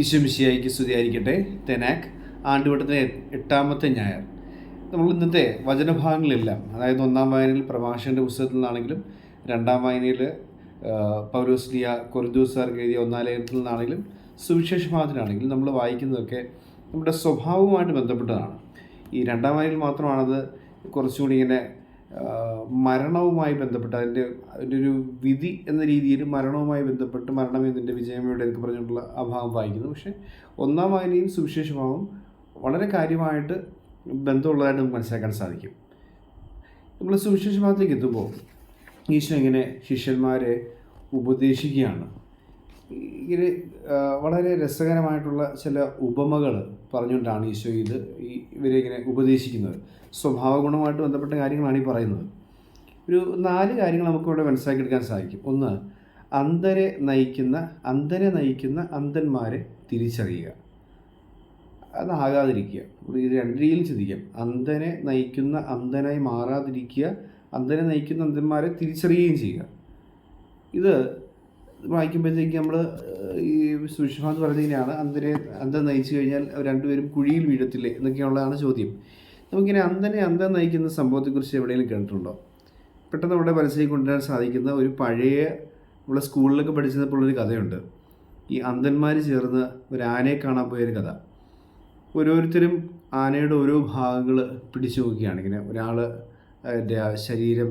ഈശോ മിശിഹായ്ക്ക് സ്തുതിയായിരിക്കട്ടെ. തെനാക്ക് ആണ്ടുവട്ടത്തിലെ 8ാമത്തെ ഞായർ. നമ്മൾ ഇന്നത്തെ വചനഭാഗങ്ങളെല്ലാം, അതായത് 1-ാം വായനയിൽ പ്രഭാഷകൻ്റെ പുസ്തകത്തിൽ നിന്നാണെങ്കിലും, 2-ാം വായനയിൽ പൗലോസ്ലിയ കൊരിന്തോസുകാർക്ക് എഴുതിയ 1-ാം ലേഖനത്തിൽ നിന്നാണെങ്കിലും, സുവിശേഷ ഭാഗത്തിനാണെങ്കിലും നമ്മൾ വായിക്കുന്നതൊക്കെ നമ്മുടെ സ്വഭാവവുമായിട്ട് ബന്ധപ്പെട്ടതാണ്. ഈ 2-ാം വായനയിൽ മാത്രമാണത് കുറച്ചുകൂടി ഇങ്ങനെ മരണവുമായി ബന്ധപ്പെട്ട് അതിൻ്റെ ഒരു വിധി എന്ന രീതിയിൽ മരണവുമായി ബന്ധപ്പെട്ട് മരണമേ നിൻ്റെ വിജയമേയുടെ എന്നൊക്കെ പറഞ്ഞിട്ടുള്ള ആ ഭാഗം വായിക്കുന്നു. പക്ഷേ 1-ാം വായനയും സുവിശേഷ ഭാഗവും വളരെ കാര്യമായിട്ട് ബന്ധമുള്ളതായിട്ട് നമുക്ക് മനസ്സിലാക്കാൻ സാധിക്കും. നമ്മൾ സുവിശേഷ ഭാഗത്തേക്ക് എത്തുമ്പോൾ ഈശോ ഇങ്ങനെ ശിഷ്യന്മാരെ ഉപദേശിക്കുകയാണ്. ഇങ്ങനെ വളരെ രസകരമായിട്ടുള്ള ചില ഉപമകൾ പറഞ്ഞുകൊണ്ടാണ് ഈശോ ഇവരെ ഇങ്ങനെ ഉപദേശിക്കുന്നത്. സ്വഭാവ ഗുണവുമായിട്ട് ബന്ധപ്പെട്ട കാര്യങ്ങളാണ് ഈ പറയുന്നത്. ഒരു 4 കാര്യങ്ങൾ നമുക്കിവിടെ മനസ്സിലാക്കിയെടുക്കാൻ സാധിക്കും. ഒന്ന്, അന്ധരെ നയിക്കുന്ന അന്ധന്മാരെ തിരിച്ചറിയുക, അതാകാതിരിക്കുക. ഇത് 2 രീതിയിൽ ചിന്തിക്കാം. അന്ധനെ നയിക്കുന്ന അന്ധനായി മാറാതിരിക്കുക, അന്ധനെ നയിക്കുന്ന അന്ധന്മാരെ തിരിച്ചറിയുകയും ചെയ്യുക. ഇത് വായിക്കുമ്പോഴത്തേക്ക് നമ്മൾ ഈ സുവിശേഷം പറയുന്നതിനെയാണ് അന്ധൻ നയിച്ചു കഴിഞ്ഞാൽ 2 പേരും കുഴിയിൽ വീഴത്തില്ലേ എന്നൊക്കെയുള്ളതാണ് ചോദ്യം. നമുക്കിങ്ങനെ അന്ധൻ നയിക്കുന്ന സംഭവത്തെക്കുറിച്ച് എവിടെയെങ്കിലും കേട്ടിട്ടുണ്ടോ? പെട്ടെന്ന് നമ്മുടെ മനസ്സിലേക്ക് കൊണ്ടുവരാൻ സാധിക്കുന്ന ഒരു പഴയ നമ്മളെ സ്കൂളിലൊക്കെ പഠിച്ചപ്പോഴൊരു കഥയുണ്ട്. ഈ അന്ധന്മാർ ചേർന്ന് ഒരു ആനയെ കാണാൻ പോയൊരു കഥ. ഓരോരുത്തരും ആനയുടെ ഓരോ ഭാഗങ്ങൾ പിടിച്ചു നോക്കിയാണ്. ഇങ്ങനെ ഒരാൾ അതിൻ്റെ ശരീരം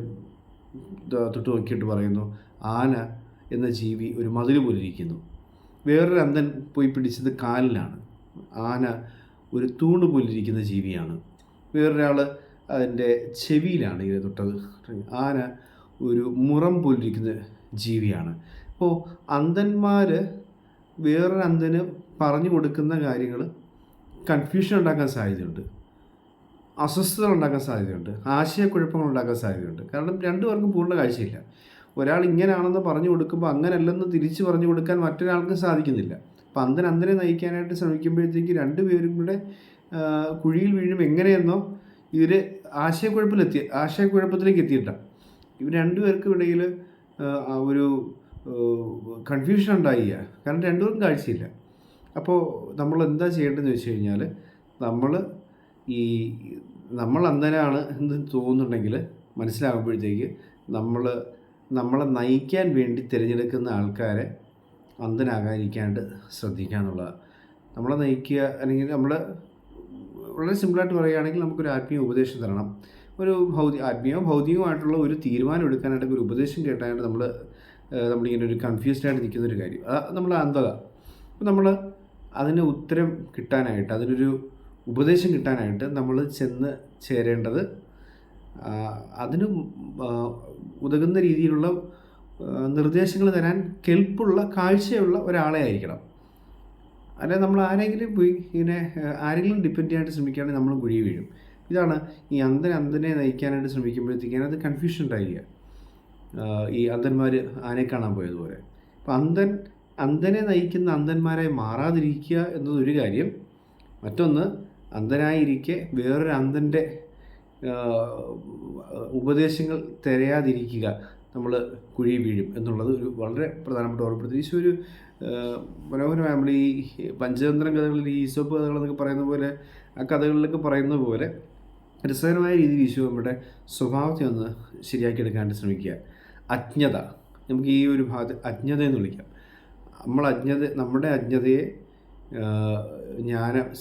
തൊട്ട് നോക്കിയിട്ട് പറയുന്നു, ആന എന്ന ജീവി ഒരു മതിൽ പോലിരിക്കുന്നു. വേറൊരു അന്ധൻ പോയി പിടിച്ചത് കാലിലാണ്, ആന ഒരു തൂണ് പോലിരിക്കുന്ന ജീവിയാണ്. വേറൊരാൾ അതിൻ്റെ ചെവിയിലാണ് ഇങ്ങനെ തൊട്ടത്, ആന ഒരു മുറം പോലിരിക്കുന്ന ജീവിയാണ്. അപ്പോൾ അന്ധന്മാർ വേറൊരു അന്ധന് പറഞ്ഞു കൊടുക്കുന്ന കാര്യങ്ങൾ കൺഫ്യൂഷൻ ഉണ്ടാക്കാൻ സാധ്യതയുണ്ട്, അസ്വസ്ഥത ഉണ്ടാക്കാൻ സാധ്യതയുണ്ട്, ആശയക്കുഴപ്പങ്ങൾ ഉണ്ടാക്കാൻ സാധ്യതയുണ്ട്. കാരണം 2 പേർക്കും പൂർണ്ണ കാഴ്ചയില്ല. ഒരാൾ ഇങ്ങനെയാണെന്ന് പറഞ്ഞു കൊടുക്കുമ്പോൾ അങ്ങനെയല്ലെന്ന് തിരിച്ച് പറഞ്ഞു കൊടുക്കാൻ മറ്റൊരാൾക്ക് സാധിക്കുന്നില്ല. അപ്പം അന്ധനെ നയിക്കാനായിട്ട് ശ്രമിക്കുമ്പോഴത്തേക്ക് 2 പേരും കൂടെ കുഴിയിൽ വീഴും എങ്ങനെയെന്നോ ഇവർ ആശയക്കുഴപ്പത്തിലേക്ക് എത്തിയിട്ടാണ്. ഇവർ 2 പേർക്കും ഇടയിൽ ഒരു കൺഫ്യൂഷൻ ഉണ്ടായില്ല. കാരണം 2 പേർക്കും കാഴ്ചയില്ല. അപ്പോൾ നമ്മൾ എന്താ ചെയ്യേണ്ടതെന്ന് വെച്ച് കഴിഞ്ഞാൽ, നമ്മൾ അന്ധനാണ് എന്ന് തോന്നുന്നുണ്ടെങ്കിൽ മനസ്സിലാകുമ്പോഴത്തേക്ക് നമ്മളെ നയിക്കാൻ വേണ്ടി തിരഞ്ഞെടുക്കുന്ന ആൾക്കാരെ അന്ധനാകാതിരിക്കാണ്ട് ശ്രദ്ധിക്കുക എന്നുള്ളതാണ്. നമ്മളെ നയിക്കുക, അല്ലെങ്കിൽ വളരെ സിമ്പിളായിട്ട് പറയുകയാണെങ്കിൽ നമുക്കൊരു ആത്മീയ ഉപദേശം തരണം. ഒരു ഭൗതികമായിട്ടുള്ള ഒരു തീരുമാനം എടുക്കാനായിട്ട് ഒരു ഉപദേശം കേട്ടായിട്ട് നമ്മളിങ്ങനെ ഒരു കൺഫ്യൂസ്ഡായിട്ട് നിൽക്കുന്നൊരു കാര്യം, നമ്മളെ അന്ധത. അപ്പോൾ നമ്മൾ അതിന് ഉത്തരം കിട്ടാനായിട്ട്, അതിനൊരു ഉപദേശം കിട്ടാനായിട്ട് നമ്മൾ ചെന്ന് ചേരേണ്ടത് അതിന് ഉതകുന്ന രീതിയിലുള്ള നിർദ്ദേശങ്ങൾ തരാൻ കെൽപ്പുള്ള കാഴ്ചയുള്ള ഒരാളെ ആയിരിക്കണം. അല്ലെ നമ്മൾ ആരെങ്കിലും ഡിപ്പെൻഡ് ചെയ്യാനായിട്ട് ശ്രമിക്കുകയാണെങ്കിൽ നമ്മളും കുഴി വീഴും. ഇതാണ് ഈ അന്ധനെ നയിക്കാനായിട്ട് ശ്രമിക്കുമ്പോഴത്തേക്കാണ് അത് കൺഫ്യൂഷൻ ഉണ്ടായിരിക്കുക. ഈ അന്ധന്മാർ ആനയെ കാണാൻ പോയതുപോലെ. അപ്പം അന്ധനെ നയിക്കുന്ന അന്ധന്മാരായി മാറാതിരിക്കുക എന്നതൊരു കാര്യം. മറ്റൊന്ന്, അന്ധനായിരിക്കെ വേറൊരു അന്ധൻ്റെ ഉപദേശങ്ങൾ തിരയാതിരിക്കുക, നമ്മൾ കുഴി വീഴും എന്നുള്ളത് ഒരു വളരെ പ്രധാനപ്പെട്ട ഓർമ്മപ്പെടുത്തി. ഈശോ ഒരു മനോഹരമായ, നമ്മൾ ഈ പഞ്ചതന്ത്രം കഥകളിൽ ഈ ഈസോപ്പ് കഥകളെന്നൊക്കെ പറയുന്ന പോലെ, ആ കഥകളിലൊക്കെ പറയുന്ന പോലെ രസകരമായ രീതിയിൽ ഈശോ നമ്മുടെ സ്വഭാവത്തെ ഒന്ന് ശരിയാക്കിയെടുക്കാനായിട്ട് ശ്രമിക്കുക. അജ്ഞത, നമുക്ക് ഈ ഒരു ഭാഗത്ത് അജ്ഞത എന്ന് വിളിക്കാം. നമ്മുടെ അജ്ഞതയെ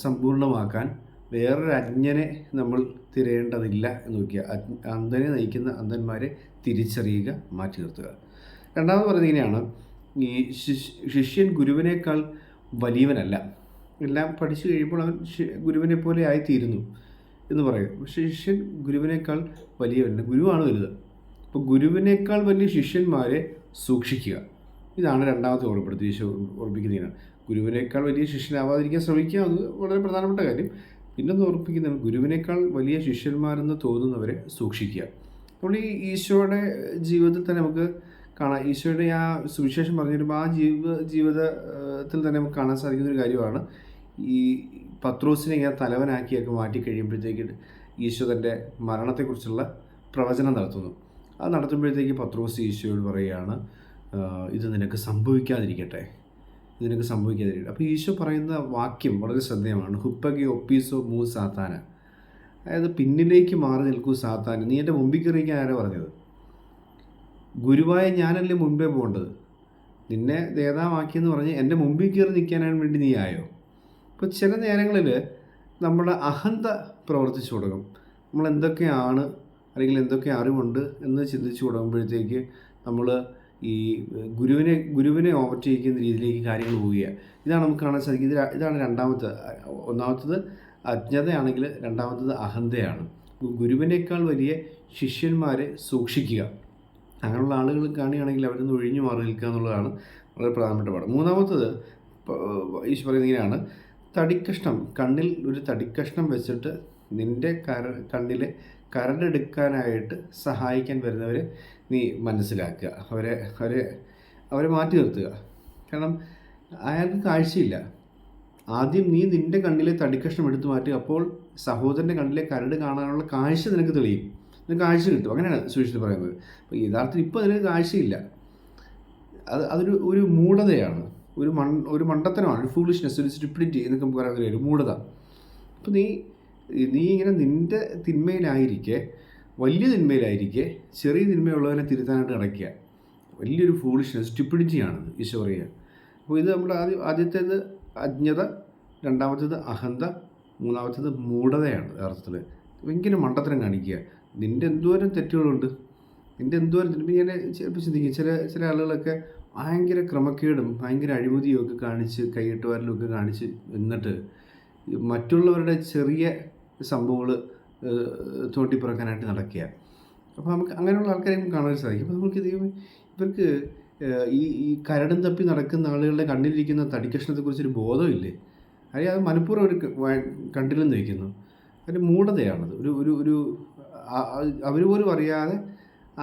സമ്പൂർണ്ണമാക്കാൻ വേറൊരു അജ്ഞനെ നമ്മൾ തിരയേണ്ടതില്ല എന്ന് നോക്കുക. അന്ധനെ നയിക്കുന്ന അന്ധന്മാരെ തിരിച്ചറിയുക, മാറ്റി നിർത്തുക. 2ാമത് പറയുന്നതിനെയാണ്, ഈ ശിഷ്യൻ ഗുരുവിനേക്കാൾ വലിയവനല്ല. എല്ലാം പഠിച്ചു കഴിയുമ്പോൾ അവൻ ഗുരുവിനെ പോലെ ആയിത്തീരുന്നു എന്ന് പറയും. പക്ഷേ ശിഷ്യൻ ഗുരുവിനേക്കാൾ വലിയവനല്ല, ഗുരുവാണ് വലുത്. അപ്പോൾ ഗുരുവിനേക്കാൾ വലിയ ശിഷ്യന്മാരെ സൂക്ഷിക്കുക. ഇതാണ് 2ാമത്തെ ഓർമ്മിപ്പിക്കുന്നതിനാണ്. ഗുരുവിനേക്കാൾ വലിയ ശിഷ്യനാവാതിരിക്കാൻ ശ്രമിക്കുക, അത് വളരെ പ്രധാനപ്പെട്ട കാര്യം. പിന്നൊന്ന് ഓർമ്മിപ്പിക്കുന്നതാണ്, ഗുരുവിനേക്കാൾ വലിയ ശിഷ്യന്മാരെന്ന് തോന്നുന്നവരെ സൂക്ഷിക്കുക. അപ്പോൾ ഈ ഈശോയുടെ ജീവിതത്തിൽ തന്നെ നമുക്ക് കാണാം, ഈശോയുടെ ആ സുവിശേഷം പറഞ്ഞിരുമ്പോൾ ആ ജീവിതത്തിൽ തന്നെ നമുക്ക് കാണാൻ സാധിക്കുന്നൊരു കാര്യമാണ്. ഈ പത്രോസിനെ ഇങ്ങനെ തലവനാക്കിയൊക്കെ മാറ്റിക്കഴിയുമ്പോഴത്തേക്ക് ഈശോ തൻ്റെ മരണത്തെക്കുറിച്ചുള്ള പ്രവചനം നടത്തുന്നു. അത് നടത്തുമ്പോഴത്തേക്ക് പത്രോസ് ഈശോയോട് പറയുകയാണ്, ഇത് നിനക്ക് സംഭവിക്കാതിരിക്കട്ടെ ഇതിനൊക്കെ സംഭവിക്കാതിരിക്കും. അപ്പോൾ ഈശോ പറയുന്ന വാക്യം വളരെ ശ്രദ്ധേയമാണ്. ഹുപ്പഗി ഒപ്പീസോ മൂ സാത്താന, അതായത് പിന്നിലേക്ക് മാറി നിൽക്കൂ സാത്താൻ, നീ എൻ്റെ മുമ്പിൽ കയറിയിരിക്കാൻ ആരാ പറഞ്ഞത്? ഗുരുവായ ഞാനല്ലേ മുൻപേ പോകേണ്ടത്? നിന്നെ നേതാവാക്കിയെന്ന് പറഞ്ഞ് എൻ്റെ മുമ്പിൽ കയറി നിൽക്കാനാണ് വേണ്ടി നീ ആയോ? ഇപ്പോൾ ചില നേരങ്ങളിൽ നമ്മുടെ അഹന്ത പ്രവർത്തിച്ചു തുടങ്ങും. നമ്മൾ എന്തൊക്കെയാണ് അല്ലെങ്കിൽ എന്തൊക്കെ അറിവുണ്ട് എന്ന് ചിന്തിച്ചു തുടങ്ങുമ്പോഴത്തേക്ക് നമ്മൾ ഈ ഗുരുവിനെ ഓവർടേക്ക് ചെയ്യുന്ന രീതിയിലേക്ക് കാര്യങ്ങൾ പോവുകയാണ്. ഇതാണ് നമുക്ക് കാണാൻ സാധിക്കും. ഇതാണ് രണ്ടാമത്തെ. ഒന്നാമത്തത് അജ്ഞതയാണെങ്കിൽ രണ്ടാമത്തത് അഹന്തയാണ്. ഗുരുവിനേക്കാൾ വലിയ ശിഷ്യന്മാരെ സൂക്ഷിക്കുക. അങ്ങനെയുള്ള ആളുകൾ കാണുകയാണെങ്കിൽ അവരിൽ നിന്ന് ഒഴിഞ്ഞു മാറി നിൽക്കുക എന്നുള്ളതാണ് വളരെ പ്രധാനപ്പെട്ട പാഠം. മൂന്നാമത്തത് ഈശോ പറയുന്നത് ഇങ്ങനെയാണ്: തടിക്കഷ്ണം, കണ്ണിൽ ഒരു തടിക്കഷ്ണം വെച്ചിട്ട് നിൻ്റെ കണ്ണിലെ കരടെടുക്കാനായിട്ട് സഹായിക്കാൻ വരുന്നവരെ നീ മനസ്സിലാക്കുക, അവരെ മാറ്റി നിർത്തുക. കാരണം അയാൾക്ക് കാഴ്ചയില്ല. ആദ്യം നീ നിൻ്റെ കണ്ണിലെ തടിക്കഷ്ണം എടുത്തു മാറ്റുക, അപ്പോൾ സഹോദരൻ്റെ കണ്ണിലെ കരട് കാണാനുള്ള കാഴ്ച നിനക്ക് തെളിയും, നിനക്ക് കാഴ്ച കിട്ടും. അങ്ങനെയാണ് സുവിശേഷത്തിൽ പറയുന്നത്. അപ്പോൾ യഥാർത്ഥത്തിൽ ഇപ്പോൾ അതിന് കാഴ്ചയില്ല. അതൊരു മൂഢതയാണ്, ഒരു മണ്ടത്തരമാണ്, ഒരു ഫൂളിഷ്നെസ്, ഒരു സ്റ്റുപ്പിഡിറ്റി എന്നൊക്കെ നമുക്ക് പറയാൻ ഒരു മൂഢത. അപ്പോൾ നീ ഇങ്ങനെ നിൻ്റെ തിന്മയിലായിരിക്കെ, വലിയ തിന്മയിലായിരിക്കെ ചെറിയ തിന്മയുള്ളവനെ തിരുത്താനായിട്ട് നടക്കുക. വലിയൊരു ഫൂളിഷ്നെസ്, സ്റ്റുപ്പിഡിറ്റിയാണ് ഈശോ പറയുക. അപ്പോൾ ഇത് നമ്മൾ ആദ്യത്തേത് അജ്ഞത, രണ്ടാമത്തേത് അഹന്ത, മൂന്നാമത്തേത് മൂഢതയാണ്. യഥാർത്ഥത്തിൽ ഭയങ്കര മണ്ടത്തരം കാണിക്കുക. നിൻ്റെ എന്തോരം തെറ്റുകളുണ്ട്, നിൻ്റെ എന്തോരം ഇങ്ങനെ ചിലപ്പോൾ ചിന്തിക്കും. ചില ആളുകളൊക്കെ ഭയങ്കര ക്രമക്കേടും ഭയങ്കര അഴിമതിയും ഒക്കെ കാണിച്ച് കൈയിട്ടുവാരലും ഒക്കെ കാണിച്ച് എന്നിട്ട് മറ്റുള്ളവരുടെ ചെറിയ സംഭവങ്ങൾ തോട്ടിപ്പുറക്കാനായിട്ട് നടക്കുക. അപ്പോൾ നമുക്ക് അങ്ങനെയുള്ള ആൾക്കാരെ നമുക്ക് കാണാൻ സാധിക്കും. അപ്പോൾ നമുക്ക് ഇവർക്ക് ഈ കരടും തപ്പി നടക്കുന്ന ആളുകളുടെ കണ്ണിലിരിക്കുന്ന തടിക്കഷ്ണത്തെക്കുറിച്ചൊരു ബോധമില്ലേ? അല്ലെങ്കിൽ അത് മനഃപൂർവ്വം ഒരു കണ്ടില്ലെന്ന് വയ്ക്കുന്നു. അതിൻ്റെ മൂഢതയാണത്. ഒരു അവർ പോലും അറിയാതെ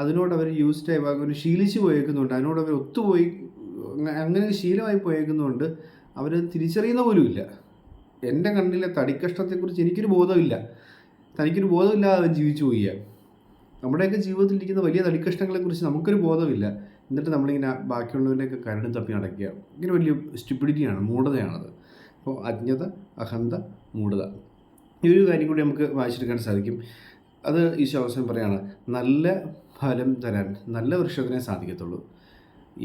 അതിനോട് അവർ യൂസ്ഡായി അവർ ശീലിച്ച് പോയേക്കുന്നുണ്ട്, അതിനോട് അവർ ഒത്തുപോയി, അങ്ങനെ ശീലമായി പോയേക്കുന്നുണ്ട്. അവർ തിരിച്ചറിയുന്ന പോലുമില്ല. എൻ്റെ കണ്ണിലെ തടിക്കഷ്ണത്തെക്കുറിച്ച് എനിക്കൊരു ബോധമില്ല, തനിക്കൊരു ബോധമില്ലാതെ അവൻ ജീവിച്ചു പോവുക. നമ്മുടെയൊക്കെ ജീവിതത്തിലിരിക്കുന്ന വലിയ തടിക്കഷ്ണങ്ങളെക്കുറിച്ച് നമുക്കൊരു ബോധമില്ല. എന്നിട്ട് നമ്മളിങ്ങനെ ബാക്കിയുള്ളവരെയൊക്കെ കരടും തപ്പി നടക്കുക. ഇങ്ങനെ വലിയ സ്റ്റുപ്പിഡിറ്റിയാണ്, മൂഢതയാണത്. അപ്പോൾ അജ്ഞത, അഹന്ത, മൂഢത, ഈ ഒരു കാര്യം കൂടി നമുക്ക് വായിച്ചെടുക്കാൻ സാധിക്കും. അത് ഈശോ അവസാനം പറയാണ്: നല്ല ഫലം തരാൻ നല്ല വൃക്ഷത്തിനെ സാധിക്കത്തുള്ളൂ.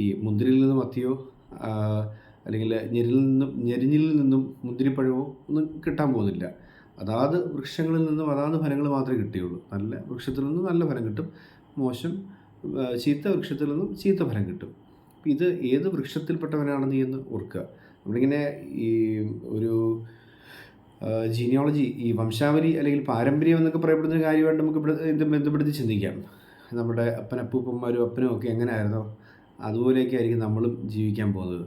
ഈ മുന്തിരിയിൽ നിന്നും അത്തിയോ അല്ലെങ്കിൽ ഞെരിഞ്ഞിൽ നിന്നും മുന്തിരിപ്പഴമോ ഒന്നും കിട്ടാൻ പോകുന്നില്ല. അതാത് വൃക്ഷങ്ങളിൽ നിന്നും അതാത് ഫലങ്ങൾ മാത്രമേ കിട്ടുകയുള്ളൂ. നല്ല വൃക്ഷത്തിൽ നിന്നും നല്ല ഫലം കിട്ടും, ചീത്ത വൃക്ഷത്തിൽ നിന്നും ചീത്ത ഫലം കിട്ടും. ഇത് ഏത് വൃക്ഷത്തിൽപ്പെട്ടവനാണ് നീ എന്ന് ഓർക്കുക. നമ്മളിങ്ങനെ ഈ ഒരു ജീനിയോളജി, ഈ വംശാവലി അല്ലെങ്കിൽ പാരമ്പര്യം എന്നൊക്കെ പറയപ്പെടുന്ന ഒരു കാര്യമായിട്ട് നമുക്ക് ഇത് ബന്ധപ്പെടുത്തി ചിന്തിക്കാം. നമ്മുടെ അപ്പനപ്പൂപ്പന്മാരും അപ്പനും ഒക്കെ എങ്ങനെയായിരുന്നോ അതുപോലെയൊക്കെ ആയിരിക്കും നമ്മളും ജീവിക്കാൻ പോകുന്നത്.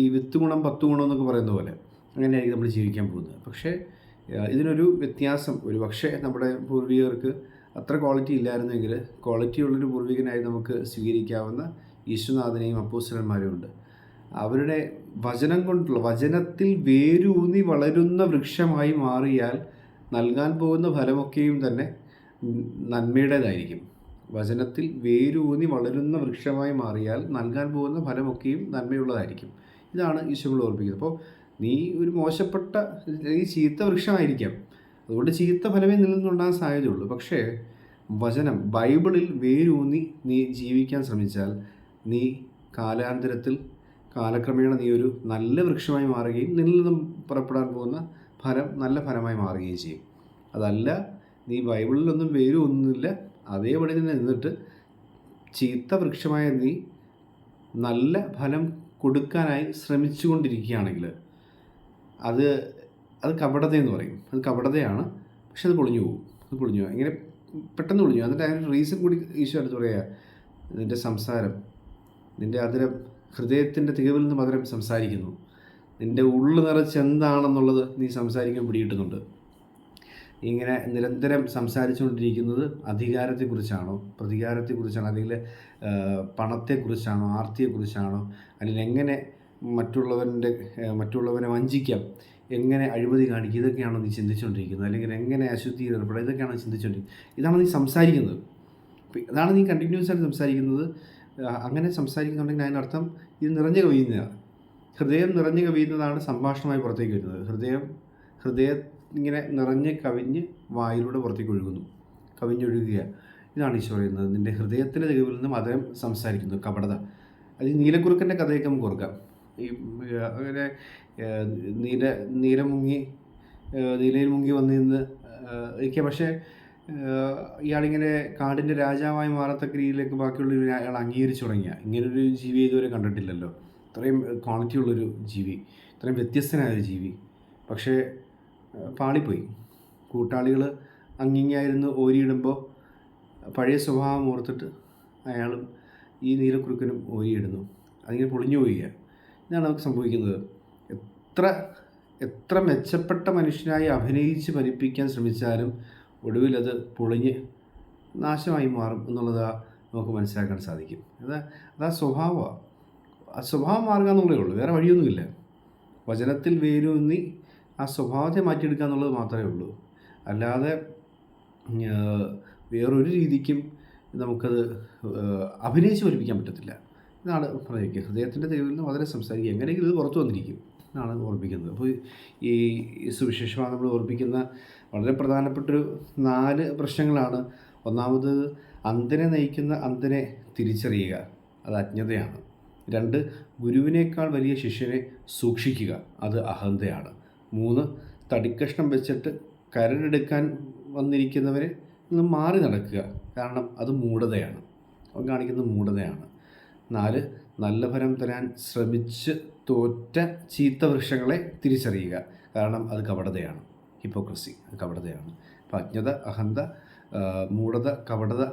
ഈ 10 ഗുണം 10 ഗുണം എന്നൊക്കെ പറയുന്ന പോലെ അങ്ങനെയായിരിക്കും നമ്മൾ ജീവിക്കാൻ പോകുന്നത്. പക്ഷേ ഇതിനൊരു വ്യത്യാസം, ഒരു പക്ഷേ നമ്മുടെ പൂർവികർക്ക് അത്ര ക്വാളിറ്റി ഇല്ലായിരുന്നെങ്കിൽ ക്വാളിറ്റി ഉള്ളൊരു പൂർവികനായി നമുക്ക് സ്വീകരിക്കാവുന്ന ഈശ്വനാഥനെയും അപ്പോസ്തലന്മാരും ഉണ്ട്. അവരുടെ വചനം കൊണ്ടുള്ള, വചനത്തിൽ വേരൂന്നി വളരുന്ന വൃക്ഷമായി മാറിയാൽ നൽകാൻ പോകുന്ന ഫലമൊക്കെയും തന്നെ നന്മയുടേതായിരിക്കും. വചനത്തിൽ വേരൂന്നി വളരുന്ന വൃക്ഷമായി മാറിയാൽ നൽകാൻ പോകുന്ന ഫലമൊക്കെയും നന്മയുള്ളതായിരിക്കും. ഇതാണ് ഈശോ ഓർപ്പിക്കുന്നത്. അപ്പോൾ നീ ഒരു മോശപ്പെട്ട, ഈ ചീത്ത വൃക്ഷമായിരിക്കാം, അതുകൊണ്ട് ചീത്ത ഫലമേ നിന്നുണ്ടാകാൻ സാധ്യതയുള്ളൂ. പക്ഷേ വചനം, ബൈബിളിൽ വേരൂന്നി നീ ജീവിക്കാൻ ശ്രമിച്ചാൽ നീ കാലക്രമേണ നീ ഒരു നല്ല വൃക്ഷമായി മാറുകയും നിന്നിൽ നിന്നും പുറപ്പെടാൻ പോകുന്ന ഫലം നല്ല ഫലമായി മാറുകയും ചെയ്യും. അതല്ല, നീ ബൈബിളിലൊന്നും വേരൂന്നില്ല, അതേപടി തന്നെ നിന്നിട്ട് ചീത്ത വൃക്ഷമായ നീ നല്ല ഫലം കൊടുക്കാനായി ശ്രമിച്ചു കൊണ്ടിരിക്കുകയാണെങ്കിൽ അത് കപടതയെന്ന് പറയും. അത് കപടതയാണ്. പക്ഷെ അത് പൊളിഞ്ഞു പോകും. ഇങ്ങനെ പെട്ടെന്ന് പൊളിഞ്ഞു. എന്നിട്ട് അതിനൊരു റീസൺ കൂടി ഈശോ അടുത്ത് പറയുക: നിൻ്റെ സംസാരം, നിൻ്റെ അതിരം, ഹൃദയത്തിൻ്റെ തികവിൽ നിന്ന് മധുരം സംസാരിക്കുന്നു. നിൻ്റെ ഉള്ളു നിറച്ച് എന്താണെന്നുള്ളത് നീ സംസാരിക്കാൻ പിടികിട്ടുന്നുണ്ട്. ഇങ്ങനെ നിരന്തരം സംസാരിച്ചുകൊണ്ടിരിക്കുന്നത് അധികാരത്തെക്കുറിച്ചാണോ, പ്രതികാരത്തെക്കുറിച്ചാണോ, അല്ലെങ്കിൽ പണത്തെക്കുറിച്ചാണോ, ആർത്തിയെക്കുറിച്ചാണോ, അല്ലെങ്കിൽ എങ്ങനെ മറ്റുള്ളവനെ വഞ്ചിക്കാം, എങ്ങനെ അഴിമതി കാണിക്കുക, ഇതൊക്കെയാണോ നീ ചിന്തിച്ചുകൊണ്ടിരിക്കുന്നത്? അല്ലെങ്കിൽ എങ്ങനെ അശുദ്ധിയിൽ ഏർപ്പെടുക, ഇതൊക്കെയാണോ ചിന്തിച്ചുകൊണ്ടിരിക്കുന്നത്? ഇതാണ് നീ സംസാരിക്കുന്നത്. ഇതാണ് നീ കണ്ടിന്യൂസ് ആയിട്ട് സംസാരിക്കുന്നത്. അങ്ങനെ സംസാരിക്കുന്നുണ്ടെങ്കിൽ അതിനർത്ഥം ഇത് നിറഞ്ഞു കവിയുന്നതാണ്. ഹൃദയം നിറഞ്ഞു കവിയുന്നതാണ് സംഭാഷണമായി പുറത്തേക്ക് വരുന്നത്. ഹൃദയം ഇങ്ങനെ നിറഞ്ഞ് കവിഞ്ഞ് വായിലൂടെ പുറത്തേക്ക് ഒഴുകുന്നു, കവിഞ്ഞൊഴുകുക. ഇതാണ് ഈശോ പറയുന്നത്. നിൻ്റെ ഹൃദയത്തിൻ്റെ തികവിൽ നിന്നും അതരം സംസാരിക്കുന്നു, കപടത. അത് ഈ നീലക്കുറുക്കൻ്റെ കഥയൊക്കെ നമുക്ക് ഓർക്കാം. ഈ അങ്ങനെ നീല നീല മുങ്ങി നീലയിൽ മുങ്ങി വന്നു നിന്ന് ഇരിക്കുക. പക്ഷേ ഇയാളിങ്ങനെ കാടിൻ്റെ രാജാവായി മാറത്തക്ക രീതിയിലേക്ക് ബാക്കിയുള്ളവർ അയാൾ അംഗീകരിച്ചു തുടങ്ങിയ ഇങ്ങനൊരു ജീവി ഇതുവരെ കണ്ടിട്ടില്ലല്ലോ. ഇത്രയും ക്വാളിറ്റി ഉള്ളൊരു ജീവി, ഇത്രയും വ്യത്യസ്തനായൊരു ജീവി. പക്ഷേ പാളിപ്പോയി. കൂട്ടാളികൾ അങ്ങിങ്ങായിരുന്നു ഓരിയിടുമ്പോൾ പഴയ സ്വഭാവം ഓർത്തിട്ട് അയാളും ഈ നീലക്കുറുക്കനും ഓരിയിടുന്നു. അതിങ്ങനെ പൊളിഞ്ഞു പോവുക. ഇതാണ് നമുക്ക് സംഭവിക്കുന്നത്. എത്ര മെച്ചപ്പെട്ട മനുഷ്യനായി അഭിനയിച്ച് ഫലിപ്പിക്കാൻ ശ്രമിച്ചാലും ഒടുവിലത് പൊളിഞ്ഞ് നാശമായി മാറും എന്നുള്ളതാണ് നമുക്ക് മനസ്സിലാക്കാൻ സാധിക്കും. അതാ സ്വഭാവമാണ്. ആ സ്വഭാവം മാറുക എന്നുള്ളതേ ഉള്ളൂ, വേറെ വഴിയൊന്നുമില്ല. വചനത്തിൽ വേരൂന്നി ആ സ്വഭാവത്തെ മാറ്റിയെടുക്കുക എന്നുള്ളത് മാത്രമേ ഉള്ളൂ. അല്ലാതെ വേറൊരു രീതിക്കും നമുക്കത് അഭിനയിച്ച് ഫലിപ്പിക്കാൻ പറ്റത്തില്ല. ഇതാണ് പറയുക. ഹൃദയത്തിൻ്റെ തെളിവിൽ നിന്ന് വളരെ സംസാരിക്കുക. എങ്ങനെയെങ്കിലും ഇത് പുറത്തു വന്നിരിക്കും എന്നാണ് ഓർമ്മിക്കുന്നത്. അപ്പോൾ ഈ സുവിശേഷമാണ് നമ്മൾ ഓർമ്മിക്കുന്ന വളരെ പ്രധാനപ്പെട്ടൊരു 4 പ്രശ്നങ്ങളാണ്. ഒന്നാമത്, അന്ധനെ നയിക്കുന്ന അന്ധനെ തിരിച്ചറിയുക, അത് അജ്ഞതയാണ്. 2, ഗുരുവിനേക്കാൾ വലിയ ശിഷ്യനെ സൂക്ഷിക്കുക, അത് അഹന്തയാണ്. 3, തടിക്കഷ്ണം വെച്ചിട്ട് കരടെടുക്കാൻ വന്നിരിക്കുന്നവരെ നിന്ന് മാറി നടക്കുക, കാരണം അത് മൂഢതയാണ്, അവൻ കാണിക്കുന്നത് മൂഢതയാണ്. 4, നല്ല ഫലം തരാൻ ശ്രമിച്ച് തോറ്റ ചീത്ത വൃക്ഷങ്ങളെ തിരിച്ചറിയുക, കാരണം അത് കപടതയാണ്, ഹിപ്പോക്രസി, അത് കപടതയാണ്. അപ്പോൾ അജ്ഞത, അഹന്ത, മൂഢത, കപടത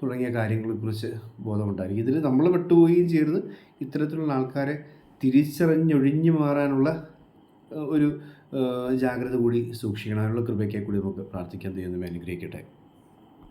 തുടങ്ങിയ കാര്യങ്ങളെക്കുറിച്ച് ബോധമുണ്ടായിരിക്കും. ഇതിൽ നമ്മൾ പെട്ടുപോവുകയും ചെയ്യരുത്. ഇത്തരത്തിലുള്ള ആൾക്കാരെ തിരിച്ചറിഞ്ഞൊഴിഞ്ഞു മാറാനുള്ള ഒരു ജാഗ്രത കൂടി സൂക്ഷിക്കണം. അതിനുള്ള കൃപയ്ക്കായി കൂടി നമുക്ക് പ്രാർത്ഥിക്കാൻ, ദൈവം നമ്മെ അനുഗ്രഹിക്കട്ടെ.